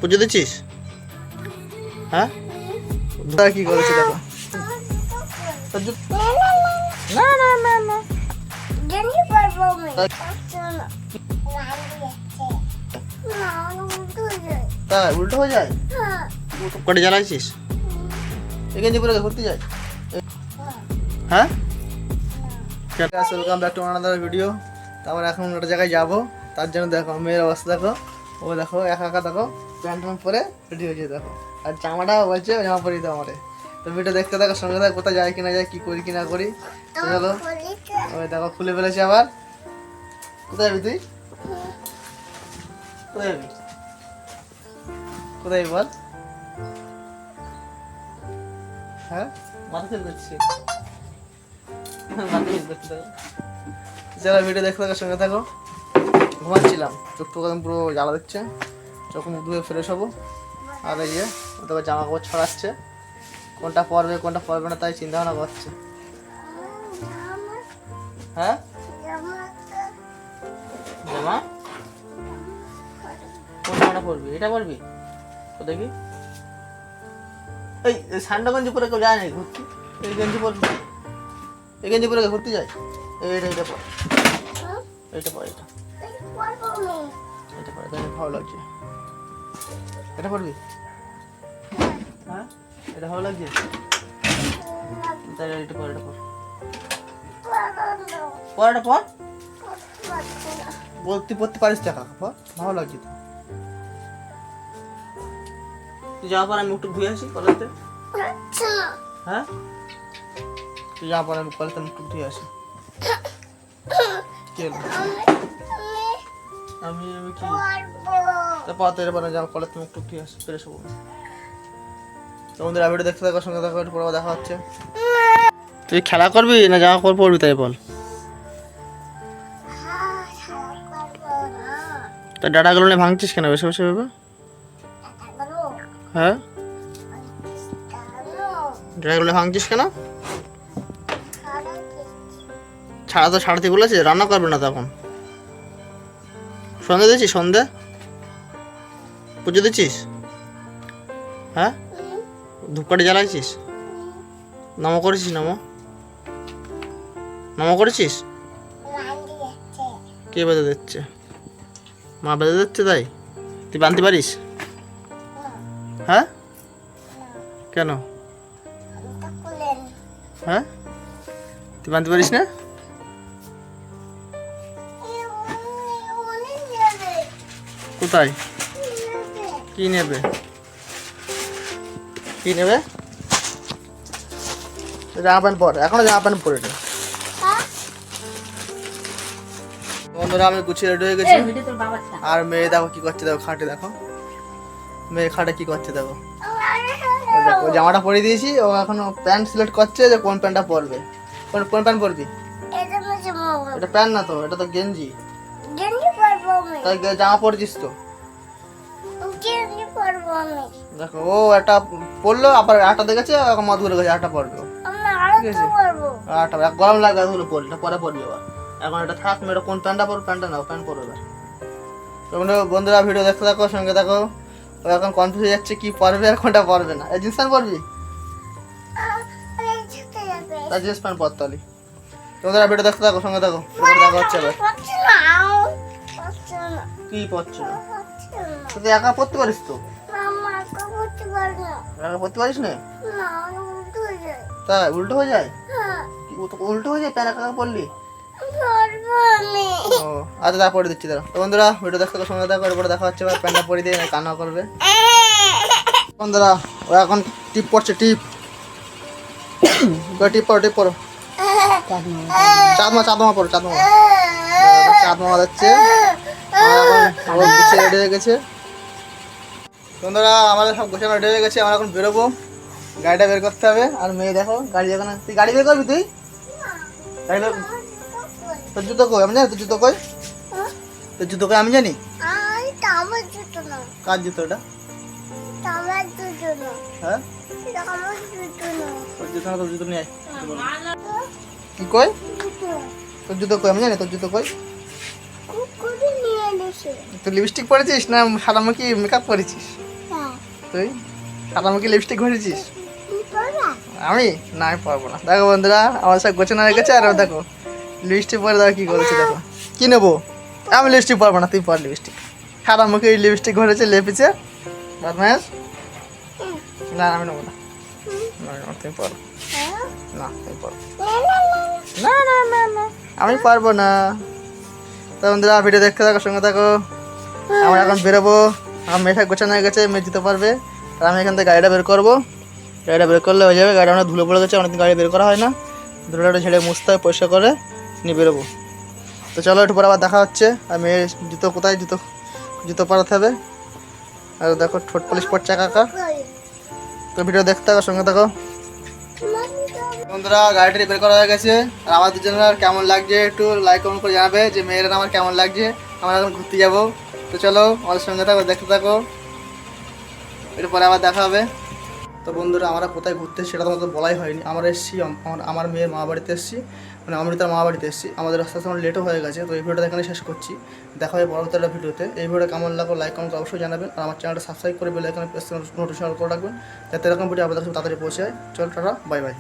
পুজো দিচ্ছিস? হ্যাঁ, দাদা কি করেছে দেখো। না না না না, তাই উল্টো হয়ে যায়। কটে জ্বালাইছিস? এখানে পুরো ঘুরতে যায়। হ্যাঁ, welcome back to another video. তারপর এখন একটা জায়গায় যাবো, তার জন্য দেখো মেয়ের অবস্থা দেখো। ও দেখো একা একা দেখো প্যান্ট প্যান্ট পরে রেডি হয়েছে দেখো, আর জামাটা বলছে জামা পরিয়ে দাও আমারে। তো ভিডিও দেখতে দেখো, সঙ্গে দেখো কোথায় যায় কিনা যায়, কি করি কিনা করি। চলো ওই দেখো খুলে ফেলেছে আবার। কোথায় যাবি তুই? কোথায় যাবি? কোথায় বল? হ্যাঁ, মাথা ফেল করছি। যারা ভিডিও দেখতে থাকো সঙ্গে থাকো। ঘুমাচ্ছিলাম, চোখ টোক একদম পুরো জ্বালা দিচ্ছে, চোখ মুখ ধুয়ে ফ্রেশ হবো। আর এই যে তোকে জামা কাপড় ছড়াচ্ছে, কোনটা পরবে কোনটা পরবে না তাই চিন্তা ভাবনা করছে। হ্যাঁ, জামা কোন জামাটা পরবি? এটা পরবি? তো দেখি এই সান্ডা গঞ্জি পরে কেউ যায় না ঘুরতে। এই গঞ্জি পরবি, এই গঞ্জি পরে ঘুরতে যায়। এইটা এইটা পর, এইটা পর, এটা এটা পর, এটা ভালো লাগছে। এটা পরবি? হ্যাঁ, এটা ভালো লাগছে। তাহলে এটা পর, এটা পর, পর এটা পর। বলতে পড়তে পারিস টাকা পর, ভালো লাগছে তো। তুই যাওয়ার পর আমি মুখটুক ধুয়ে আসি কলেজে। হ্যাঁ, তুই যাওয়ার পর আমি কলেজে মুখটুক ধুয়ে আসি। কি হলো? আমি কি তারপর এরপরে যাও কলেজে মুখটুক ধুয়ে আসি, ফিরে আসবো। তোমাদের ভিডিও দেখতে থাকো, সঙ্গে থাকো, একটু পরে দেখা হচ্ছে। তুই খেলা করবি না জামা কাপড় পরবি তাই বল? তা ডাটাগুলো নিয়ে ভাঙছিস কেন বসে বসে ভেবে? হ্যাঁ, ডাটাগুলো ভাঙছিস কেন? ছাড়া তো ছাড়তে বলেছে, রান্না করবে না তখন। সন্ধে দিচ্ছিস? সন্ধে পুজো দিচ্ছিস? হ্যাঁ, ধূপকাঠি জ্বালাইছিস? নমো করেছিস? নমো নমো করেছিস? কে বেঁধে দিচ্ছে? মা বেঁধে দিচ্ছে তাই? তুই বানতে পারিস? হ্যাঁ, কেন? হ্যাঁ, তুই বানতে পারিস না? কোথায়? কি নেবে? কি নেবে? জামা প্যান্ট পর, এখনো জামা প্যান্ট পরে নে। বন্ধুরা আমি গুছিয়ে রেডি হয়ে গেছি, আর মেয়ে দেখো কি করছে, দেখো খাটে, দেখো মেয়ে খাটে কি করছে দেখো। দেখো জামাটা পরে দিয়েছি, ও এখনো প্যান্ট সিলেক্ট করছে যে কোন প্যান্টটা পরবে। কোন প্যান্ট পরবি? এটা প্যান্ট না তো, এটা তো গেঞ্জি। তাই জামা পরেছিস তো। দেখো ও একটা পরলো, আবার একটা দেখেছে এখন মত ঘুরে গেছে, একটা পরবে। ঠিক আছে, একটা গরম লাগবে এগুলো পরলে, পরে পরবি আবার। এখন এটা থাক, মেয়েটা কোন প্যান্টটা পরবে? প্যান্টটা নাও, প্যান্ট পরবে এবার। তোমরা বন্ধুরা ভিডিও দেখতে থাকো, সঙ্গে থাকো। ও এখন কনফিউজ হয়ে যাচ্ছে কি পরবে আর কোনটা পরবে না। এই জিন্স প্যান্ট পরবি? তার জিন্স প্যান্ট পর তাহলে। তোমরা ভিডিও দেখতে থাকো, সঙ্গে থাকো, দেখা হচ্ছে এবার। কি পরছ না? তুই একা পড়তে পারিস তো? একা পড়তে পারিস না? তাই উল্টো হয়ে যায়? উল্টো হয়ে যায় প্যান্ট একা পরলি? ও আচ্ছা, তা পরে দিচ্ছি দাঁড়া। তো বন্ধুরা ভিডিও দেখতে থাকো, সঙ্গে থাকো, এরপরে দেখা হচ্ছে। প্যান্টটা পরে দিয়ে কান্না করবে। বন্ধুরা ও এখন টিপ পড়ছে, টিপ টিপ পড়ো, টিপ পড়ো। চাঁদমা পড়ো, চাঁদমা যাচ্ছে। এখন গুছিয়ে রেডি হয়ে গেছে। বন্ধুরা আমাদের সব গোছানো রেডি হয়ে গেছে, আমরা এখন বেরোবো, গাড়িটা বের করতে হবে। আর মেয়ে দেখো গাড়ি যখন, তুই গাড়ি বের করবি? তুই গাড়ি বের, তোর জুতো কই? আমি জানি তোর জুতো কই, তোর জুতো কই আমি জানি। কার জুতো এটা? হ্যাঁ, তোর জুতো না, তোর জুতো নিয়ে আয়। কি কই? তোর জুতো কই আমি জানি, তোর জুতো কই? তুই লিপস্টিক পরেছিস না সাদামুখী মেকআপ করেছিস? তুই সাদামুখী লিপস্টিক ঘরেছিস? আমি না, আমি পারবো না। দেখো বন্ধুরা, আমার সাথে গোছানো হয়ে গেছে। আর দেখো লিপস্টিক পরে দেখো কি করেছে। দেখো কি নেবো, আমি লিপস্টিক পারবো না, তুই পর লিপস্টিক। সাদামুখী লিপস্টিক ঘরেছে, লেপেছে বদমাস। না আমি নেবো না, তুমি পারো না, তুমি পারো না। না না না, আমি পারবো না। তো বন্ধুরা ভিডিও দেখতে থাকো, সঙ্গে থাকো। আমরা এখন বেরোবো। আমার মেয়েটা গোছানো হয়ে গেছে, মেয়ে যেতে পারবে। আর আমি এখান থেকে গাড়িটা বের করবো। গাড়িটা বের করলে হয়ে যাবে। গাড়ি অনেক ধুলো পড়ে গেছে, অনেকদিন গাড়ি বের করা হয় না। ধুলোটা ঝেড়ে মুছতে হয়, পরিষ্কার করে নিয়ে বেরোবো। তো চলো একটু পরে আবার দেখা হচ্ছে। আর মেয়ের জুতো কোথায়, জুতো পরাতে হবে। আর দেখো ঠোঁট পলিশ পড়ছে কাকা। তো ভিডিও দেখতে থাকো, সঙ্গে থাকো। বন্ধুরা গাড়িটা বের করা হয়ে গেছে। আর আমার দুজনের কেমন লাগছে একটু লাইক কমেন্ট করে জানাবে যে মেয়েরা আমার কেমন লাগছে। আমরা এখন ঘুরতে যাবো। তো চলো আমাদের সঙ্গে থাকো, দেখতে থাকো। একটু পরে আবার দেখা হবে। তো বন্ধুরা আমরা কোথায় ঘুরতে এসেছি সেটা তোমাদের বলাই হয়নি। আমরা এসেছি আমার মেয়ের মা বাড়িতে এসেছি, মানে অমৃতার মা বাড়িতে এসেছি। আমাদের রাস্তা সময় লেটও হয়ে গেছে। তো এই ভিডিওটা এখানে শেষ করছি। দেখা হবে পরবর্তী একটা ভিডিওতে। এই ভিডিওটা কেমন লাগলো লাইক কমেন্ট অবশ্যই জানাবেন। আর আমার চ্যানেলটা সাবস্ক্রাইব করে বেল আইকনে প্রেস নোটিফিকেশন করে রাখবেন, যাতে এরকম ভিডিও আপনাদের কাছে তাড়াতাড়ি পৌঁছে যায়। চল টাটা, বাই বাই।